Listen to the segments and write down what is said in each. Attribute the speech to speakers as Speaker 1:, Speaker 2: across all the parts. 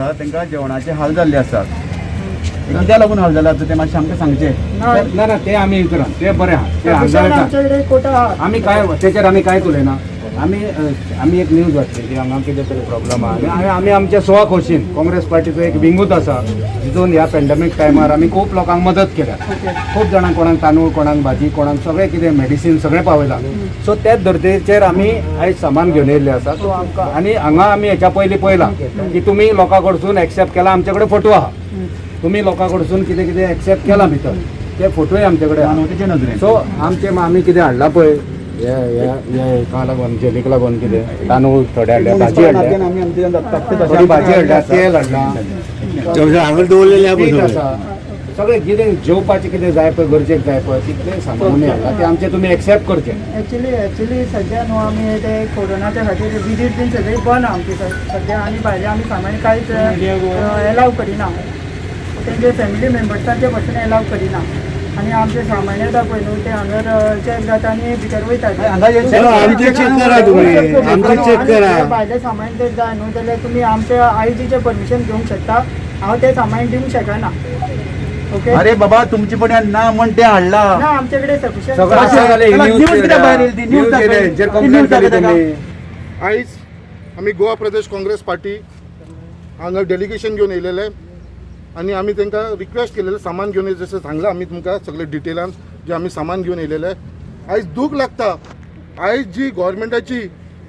Speaker 1: तांकां जेवणाचे हाल जाल्ले आसात. कित्या लागून हाल जाला ते मातशें आमकां सांगचें.
Speaker 2: ना ना ते आमी विचारा ते बरें आहा ते आमी काय तेचेर आमी कांयच उलयना. आमी एक न्यूज वाचली की हांगा कितें तरी प्रॉब्लम आहा आनी आमी आमच्या सुवा खोशेन काँग्रेस पार्टीचो एक विंगूच आसा जितून ह्या पॅन्डेमीक टायमार आमी खूब लोकांक मदत केल्या. खूब जाणांक कोणाक तांदूळ कोणाक भाजी कोणाक सगळें कितें मेडिसीन सगळें पावयलां. सो त्याच धर्तेचेर आमी आयज सामान घेवन येयल्ले आसा. सो आमकां आनी हांगा आमी हेच्या पयलीं पळयलां की तुमी लोकां कडसून एक्सेप्ट केला. आमचे कडेन फोटो आहा. तुम्ही लोकां कडसून कितें कितें एक्सेप्ट केला भितर ते फोटोय आमचे कडेन आहा. सो आमी कितें हाडला पळय हेका लागून जेलीक लागून कितें तांदूळ थोडे हाडल्या भाजी हाडल्या थोडी भाजी हाडल्या तेल हाडला पीठ आसा सगळें कितें जेवपाचें कितें जाय पळय गरजेक जाय पळय तितलें सामान हाडला ते आमचे तुमी एक्सेप्ट करचें.
Speaker 3: एक्चुली सध्या न्हू आमी ते कोरोनाच्या खातीर विजीट बीन सगळी बंद आमची सध्या आनी भायले आमी सामान कांयच एलाव करिना. तेंचे फॅमिली मेंबर्सांचे पासून एलाव करिना आनी आमचे सामान येता पळय न्हू ते हांगर चॅक जाता आनी भितर वयता. भायले सामान ते जाय न्हू जाल्यार तुमी आमच्या आयजीचें परमिशन घेवंक शकता. हांव ते सामान दिवंक शकना. ओके.
Speaker 1: अरे बाबा तुमचे पण ना म्हण ते हाडला
Speaker 3: ना आमचे कडेन सफिशियंट.
Speaker 4: आयज आमी गोवा प्रदेश काँग्रेस पार्टी हांगा डेलिगेशन घेवन येयलेले आनी आमी तांकां रिक्वेस्ट केलेले सामान घेवन जशें सांगलां आमी तुमकां सगळे डिटेलान जे आमी सामान घेवन येयलेले. आयज दूख लागता आयज जी गव्हर्मेंटाची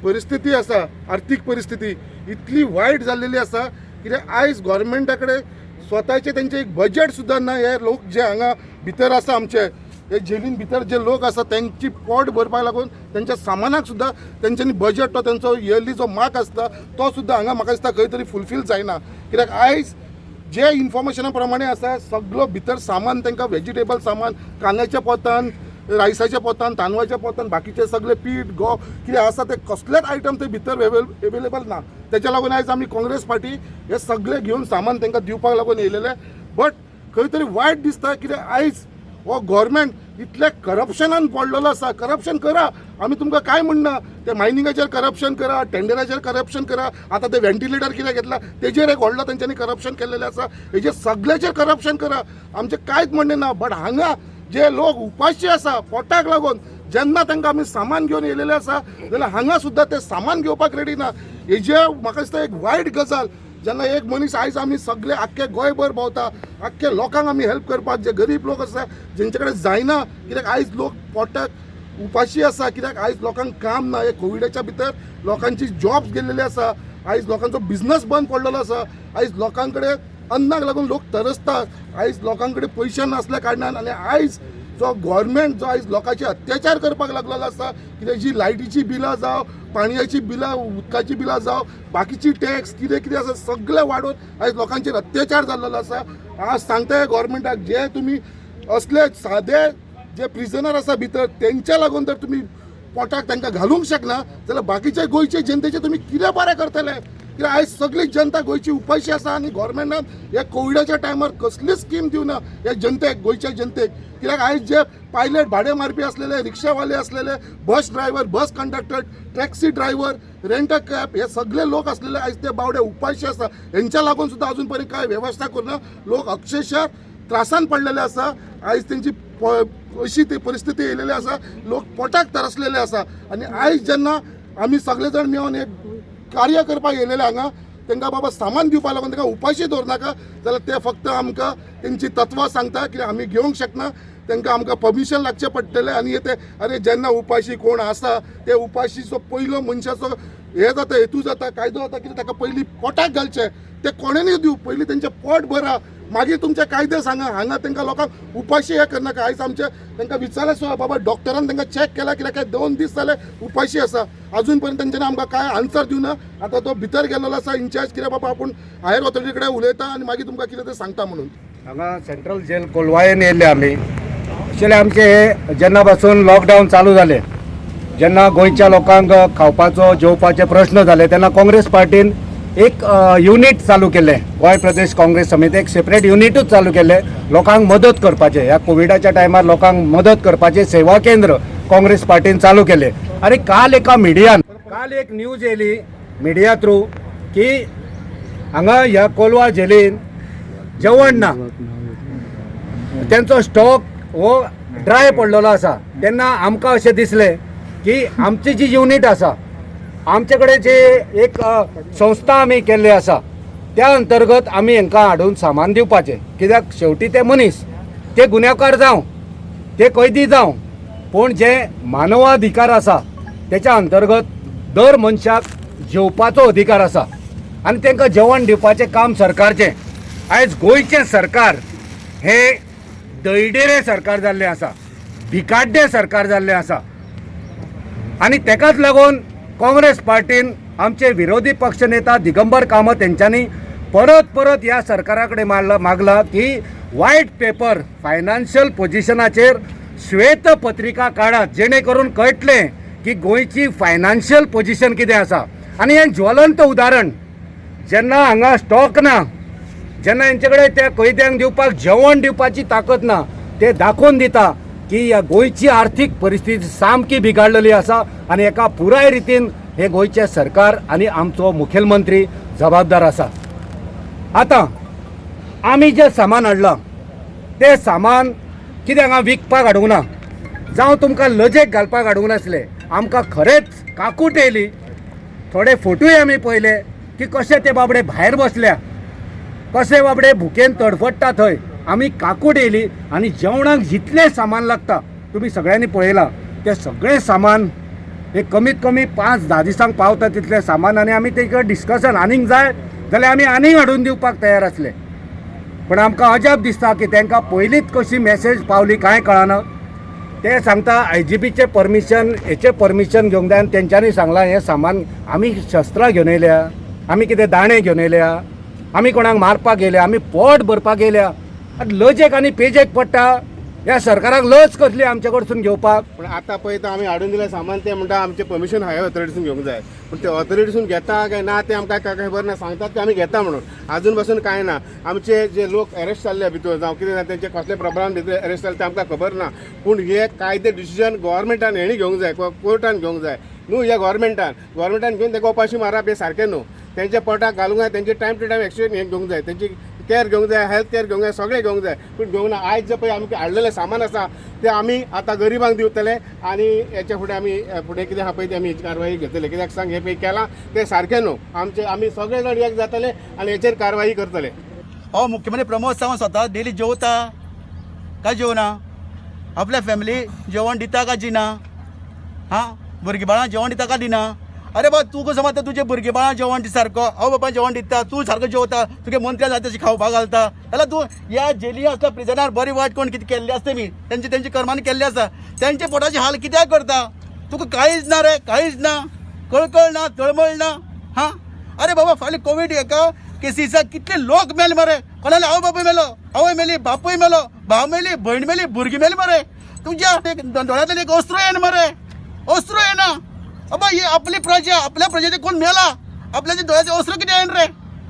Speaker 4: परिस्थिती आसा आर्थीक परिस्थिती इतली वायट जाल्लेली आसा कित्याक आयज गव्हर्मेंटा कडेन स्वताचे तेंचे एक बजेट सुद्दां ना. हे लोक जे हांगा भितर आसा आमचे हे जेलीन भितर जे लोक आसा तेंची पोट भरपाक लागून तेंच्या सामानाक सुद्दां तेंच्यांनी बजेट तो तेंचो इयरली जो मार्क आसता तो सुद्दां हांगा म्हाका दिसता खंय तरी फुलफील जायना. कित्याक आयज जे इन्फॉर्मेशना प्रमाणे आसा सगळो भितर सामान तांकां वेजिटेबल सामान कांद्याच्या पोतान रायसाच्या पोतान तांदळाच्या पोतान बाकीचे सगळे पीठ गो कितें आसा ते कसलेच आयटम ते भितर एवेलेबल ना. तेच्या लागून आयज आमी काँग्रेस पार्टी हे सगळे घेवन सामान तांकां दिवपाक लागून येयलेले. बट खंय तरी वायट दिसता कित्याक आयज हो गव्हर्मेंट इतले करप्शनान पडलेलो आसा. करप्शन करा आमी तुमकां काय म्हणना. ते मायनिंगाचेर करप्शन करा टेंडराचेर करप्शन करा. आतां ते व्हेंटिलेटर कितें घेतला तेजेर एक व्हडलो तेंच्यांनी करप्शन केल्लेलें आसा. हेजेर सगळ्याचेर करप्शन करा आमचें कांयच म्हणणें ना. बट हांगा जे लोक उपाशी आसा पोटाक लागून जेन्ना तांकां आमी सामान घेवन येयलेले आसा जाल्यार हांगा सुद्दां ते सामान घेवपाक रेडी ना. हेजे म्हाका दिसता एक वायट गजाल जेन्ना एक मनीस आयज आमी सगळे आख्खे गोंयभर भोंवता आख्खे लोकांक आमी हेल्प करपाक जे गरीब लोक आसा जेंचे कडेन जायना कित्याक आयज लोक पोटाक उपाशी आसा कित्याक आयज लोकांक काम ना. हे कोविडाच्या भितर लोकांची जॉब्स गेल्लेले आसा. आयज लोकांचो बिझनस बंद पडलेलो आसा. आयज लोकां कडेन अन्नाक लागून लोक तरसतात. आयज लोकां कडेन पयशे नासल्या कारणान आनी आयज जो गव्हर्मेंट जो आयज लोकांचे अत्याचार करपाक लागलेलो आसा कित्याक जी लायटीची बिलां जावं पाणयाची बिलां उदकाची बिलां जावं बाकीची टॅक्स कितें कितें आसा सगळें वाडोवन आयज लोकांचेर अत्याचार जाल्लो आसा. हांव सांगता गव्हर्मेंटाक जे तुमी असले सादे जे प्रिजनर आसा भितर तेंच्या लागून जर तुमी पोटाक तांकां घालूंक शकना जाल्यार बाकीचे गोंयचे जनतेचे तुमी कितें बरें करतले. कित्याक आयज सगळी जनता गोंयची उपाशी आसा आनी गव्हर्मेंटान ह्या कोविडाच्या टायमार कसली स्कीम दिवना ह्या जनतेक गोंयच्या जनतेक. कित्याक आयज जे पायलट भाडे मारपी आसलेले रिक्षावाले आसलेले bus driver bus conductor taxi driver rent a cab हे सगळे लोक आसलेले आयज ते बावडे उपाशी आसा. हेंच्या लागून सुद्दां अजून पर्यंत कांय वेवस्था करना. लोक अक्षरशः त्रासान पडलेले आसा. आयज तेंची अशी ती परिस्थिती येयलेली आसा. लोक पोटाक तरसलेले आसा आनी आयज जेन्ना आमी सगळे जाण मेळून एक कार्य करपाक येयलेले हांगा तांकां बाबा सामान दिवपा लागून तांकां उपाशी दवरनाका जाल्यार ते फक्त आमकां तेंची तत्वां सांगता की आमी घेवंक शकना. तांकां आमकां परमिशन लागचें पडटलें आनी ते अरे जेन्ना उपाशी कोण आसा ते उपाशीचो पयलो मनशाचो हे जाता हेतू जाता कायदो जाता कितें ताका पयलीं पोटाक घालचें ते कोणेनूय दिवं पयलीं तेंचें पोट भरा मागीर तुमचे कायदे सांगा. हांगा तांकां लोकांक उपाशी हे करनाका. आयज आमचे तांकां विचारलें सुद्दां बाबा डॉक्टरान तांकां चॅक केला कित्याक 2 दीस जाले उपाशी आसा. अजून पर्यंत तेंच्यांनी आमकां कांय आन्सर दिवना. आतां तो भितर गेल्लो आसा इंचार्ज कित्याक बाबा आपूण हायर ऑथॉरिटी कडेन उलयता आनी मागीर तुमकां कितें तें सांगता म्हणून.
Speaker 2: हांगा सेंट्रल जेल कोलवायेन येयल्ले आमी. एक्चुअली आमचे हे जेन्ना पासून लॉकडावन चालू जालें जेन्ना गोंयच्या लोकांक खावपाचो जेवपाचे प्रश्न जाले तेन्ना काँग्रेस पार्टीन एक युनिट चालू केलें. गोंय प्रदेश काँग्रेस समिती एक सेपरेट युनिटूच चालू केलें लोकांक मदत करपाचें. ह्या कोविडाच्या टायमार लोकांक मदत करपाचें सेवा केंद्र काँग्रेस पार्टीन चालू केलें. आनी काल एक न्यूज येयली मिडिया थ्रू की हांगा ह्या कोलवा जेलीन जेवण ना, त्यांचो स्टॉक हो ड्राय पडलेलो आसा. तेन्ना आमकां अशें दिसलें की आमची जी युनिट आसा, आमचे कडेन जे एक संस्था आमी केल्ली आसा, त्या अंतर्गत आमी हांकां हाडून सामान दिवपाचें. कित्याक शेवटी ते मनीस, ते गुन्यांवकार जावं, ते कैदी जावं, पूण जे मानवाधिकार आसा तेच्या अंतर्गत दर मनशाक जेवपाचो अधिकार आसा आनी तांकां जेवण दिवपाचें काम सरकारचें. आयज गोंयचें सरकार हे दयडेरे सरकार जाल्लें आसा, भिकाड्डे सरकार जाल्लें आसा. आनी तेकाच लागून काँग्रेस पार्टीन आमचे विरोधी पक्षनेता दिगंबर कामत यांच्यानी परत परत ह्या सरकारा कडेन मागला की व्हाईट पेपर फायनान्शियल पोजिशनाचेर श्वेत पत्रिका काडात, जेणे करून कळटलें की गोंयची फायनान्शियल पोजिशन कितें आसा. आनी हें ज्वलंत उदाहरण, जेन्ना हांगा स्टॉक ना, जेन्ना हेंचे कडेन त्या कैद्यांक दिवपाक जेवण दिवपाची ताकद ना, ते दाखोवन दिता की ह्या गोंयची आर्थीक परिस्थिती सामकी बिगाडलेली आसा आनी एका पुराय रितीन हे गोंयचे सरकार आनी आमचो मुखेलमंत्री जबाबदार आसा. आतां आमी जे सामान हाडलां ते सामान कितें हांगा विकपाक हाडूंक ना, जावं तुमकां लजेक घालपाक हाडूंक नासले. आमकां खरेंच काकूट येयली. थोडे फोटोय आमी पळयले की कशे ते बाबडे भायर बसल्या, कशे बाबडे भुकेन तडफडटा थंय. आमी काकूट येयली आनी जेवणाक जितलें सामान लागता तुमी सगळ्यांनी पळयलां, तें सगळें सामान हे कमीत कमी 5-10 दिसांक पावता तितलें सामान. आनी आमी तेका डिस्कशन आनीक जाय जाल्यार आमी आनीक हाडून दिवपाक तयार आसले. पण आमकां अजाप दिसता की तांकां पयलींच कशी मॅसेज पावली कांय कळना. ते सांगता IGPचें परमिशन, हेचें परमिशन घेवंक जाय. आनी तेंच्यांनी सांगलां हें सामान आमी शस्त्रां घेवन येयल्या, आमी कितें दाणे घेवन येयल्या, आमी कोणाक मारपाक गेल्या, आमी पोट भरपाक गेल्या. लजेक आनी पेजेक पडटा, ह्या सरकाराक लज कसली आमचे कडसून घेवपाक.
Speaker 5: पण आता पळयता आमी हाडून दिलें सामान ते म्हणटा आमचें परमिशन हायर ऑथॉरिटीसून घेवंक जाय. पूण ते ऑथॉरिटीसून घेता काय ना ते आमकां काय खबर ना. सांगतात की आमी घेता म्हणून, अजून पासून कांय ना. आमचे जे लोक अरेस्ट जाल्ले भितर जावं कितें जाता तेंचे कसले प्रॉब्लेम भितर अरेस्ट जाले ते आमकां खबर ना. पूण हे कायदे डिसिजन गोव्हर्मेंटान हेणी घेवंक जाय, कोर्टान घेवंक जाय न्हू. ह्या गोव्हर्मेंटान घेवन तेका उपाशी मारप हे सारकें न्हू. तेंच्या पोटाक घालूंक जाय, तेंचे टायम टू टायम एक्शन हे घेवंक जाय, तेंची केअर घेवंक जाय, हेल्थ केअर घेवंक जाय, सगळें घेवंक जाय. पूण घेवंक ना. आयज जे पळय आमकां हाडलेलें सामान आसा ते आमी आतां गरिबांक दिवतले आनी हेच्या फुडें आमी फुडें कितें आहा पळय ते आमी हेची कारवाई घेतले. कित्याक सांग हे पळय केलां ते सारकें न्हू. आमी सगळे जाण एक जातले आनी हेचेर कारवाई करतले.
Speaker 1: हो मुख्यमंत्री प्रमोद सावंत स्वता डेली जेवता काय जेवना, आपल्या फॅमिली जेवण दिता काय दिना, हां भुरगीं बाळां जेवण दिता काय दिना. अरे बा तूं कसो मात तुजे भुरगीं बाळां जेवण दी सारको, हांव बाबा जेवण दिता, तूं सारको जेवता, तुगे मंत्री जाता तशी खावपाक घालता जाल्यार तूं ह्या जेली आसल्या प्रिजनार बरी वायट कोण कितें केल्ले आसता तेमी तेंची कर्मांनी केल्ले आसा, तेंचे पोटाचे हाल कित्याक करता. तुका कांयच ना रे, कांयच ना, कळकळ ना, तळमळ ना. हां अरे बाबा फाल्यां कोवीड हेका केसीसाक कितले लोक मेले मरे. कोणाले आवय बापूय मेलो, आवय मेली, बापूय मेलो, भाव मेली, भयण मेली, भुरगीं मेली मरे. तुमच्या दोळ्यांतल्यान एक अस्त्र येना मरे, अस्त्र येना. अबा ही आपली प्रजा, आपल्या प्रजेचे कोण मेला, आपल्याचे दोळ्याचे अस्त्र कितें येन रे.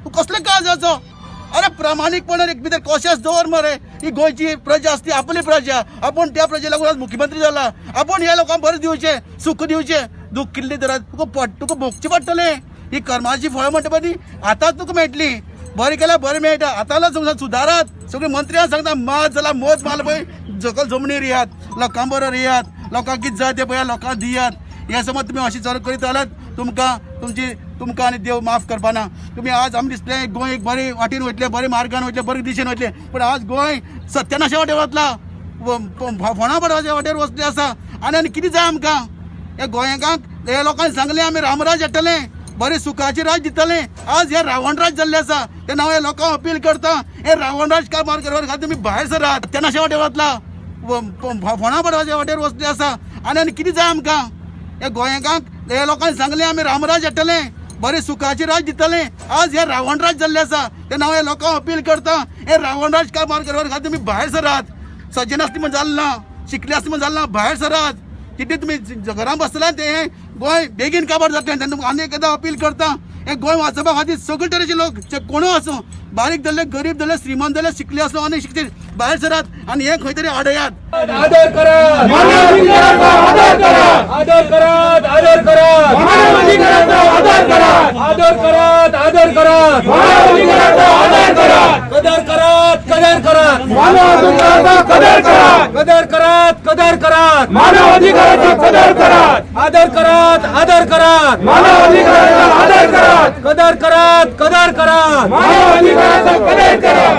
Speaker 1: तूं कसले काळजाचो. अरे प्रामाणीकपणान एक भितर कॉशियस दवर मरे. ही गोंयची प्रजा आसती आपली प्रजा, आपूण त्या प्रजे लागून आज मुख्यमंत्री जाला. आपूण ह्या लोकांक बरें दिवचें, सूख दिवचें. दूख कितले तर तुका भोगचें पडटलें. ही कर्माची फळां म्हणटा पळय ती आतांच तुका मेळटली. बरें केल्यार बरें मेळटा. आतांला सुदारात. सगळीं मंत्र्यां सांगता मात जाल्यार मोत माल पळय सकल जमनीर येयात, लोकां बरोबर येयात, लोकांक कितें जाय तें पळय लोकांक दियात. हे समज तुमी अशी चर करीत जाल्यार तुमकां आनी देव माफ करपाना. तुमी आज आमी दिसलें गोंय एक बरे वाटेन वयतले, बरे मार्गान वयतले, बरे दिशेन वयतले, पूण आज गोंय सत्यानाशा वाटेर वतला, फोंडा पडपाच्या वाटेर वचले आसा. आनी कितें जाय आमकां. हे गोंयकांक हे लोकांनी सांगलें आमी रामराज हाडटले, बरें सुखाचें राज दितलें. आज हे रावणराज जाल्लें आसा. तेन्ना हांव हे लोकांक अपील करता, हे रावणराज काबार करपाक खातीर तुमी भायर सरात. सत्यानाशा वाटेर वतला, फोंडा पडपाच्या वाटेर वचले आसा. आनी कितें जाय आमकां. हे गोंयकांक हे लोकांनी सांगलें आमी रामराज हाडटले, बरें सुखाचें राज दितलें. आज हे रावणराज जाल्लें आसा. तेन्ना हांव हे लोकांक अपील करता, हे रावणराज काबार करपाक खातीर तुमी भायर सरात. सज्जन आसली म्हण जालें ना, शिकले आसली म्हण जालें ना, भायर सरात. कितें तुमी घरान बसतले ते गोंय बेगीन काबार जातलें. तेन्ना तुमकां आनी एकदां अपील करता, हे गोंय वाचोवपा खातीर सगळे तरेचे लोक जे कोणू आसूं बारीक जाल्ले गरीब जाल्ले श्रीमंत जाल्ले शिकले आसूं आनी शिकले भायर सरात आनी हे खंय तरी आडयात
Speaker 2: आदर करात मानवाधिकाराचा आदर करात आदर करात आदर करात मानवाधिकाराचा आदर करात आदर करात आदर करात मानवाधिकाराचा आदर करात कदर करात कदर करात मानवाधिकाराचा कदर करात कदर करात कदर करात मानवाधिकाराचा कदर करात आदर करात आदर करात मानवाधिकाराचा आदर करात कदर करात कदर करात मानवाधिकाराचा कदर करात